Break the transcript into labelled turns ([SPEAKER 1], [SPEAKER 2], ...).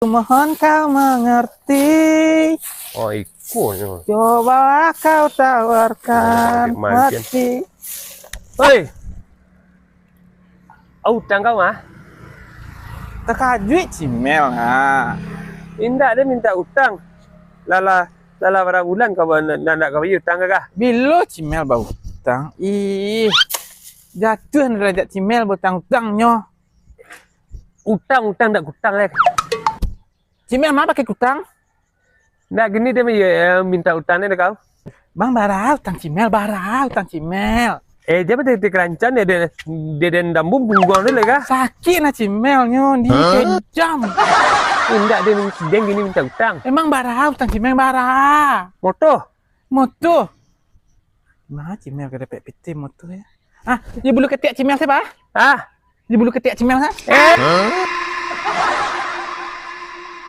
[SPEAKER 1] Kumohon kau mengerti.
[SPEAKER 2] Oh, ikut.
[SPEAKER 1] Coba kau tawarkan
[SPEAKER 2] Nah,
[SPEAKER 1] hati.
[SPEAKER 2] Oi. Utang kau mah?
[SPEAKER 1] Terkajut cimel ha.
[SPEAKER 2] Indah dia minta utang. Lala berapa bulan kau nak kau utang kah?
[SPEAKER 1] Bilo cimel bau utang. Ih. Jatuh derajat cimel bertang-utangnya.
[SPEAKER 2] Utang tak utang lek.
[SPEAKER 1] Cimel mah pakai utang?
[SPEAKER 2] Nak gini dia minta utangnya dah kau.
[SPEAKER 1] Bang barau utang cimel, barau utang cimel.
[SPEAKER 2] Dia pada kerancan dia dan dambung punggung dia kah?
[SPEAKER 1] Sakit lah cimelnya, dikejam.
[SPEAKER 2] Indah dia gini minta utang.
[SPEAKER 1] Emang barau utang cimel barau. Moto. Nah, cimel ke dapat PT moto ya. Ah, dia bulu ketiak cimel siapa?
[SPEAKER 2] Ah,
[SPEAKER 1] Dia bulu ketiak cimel ha?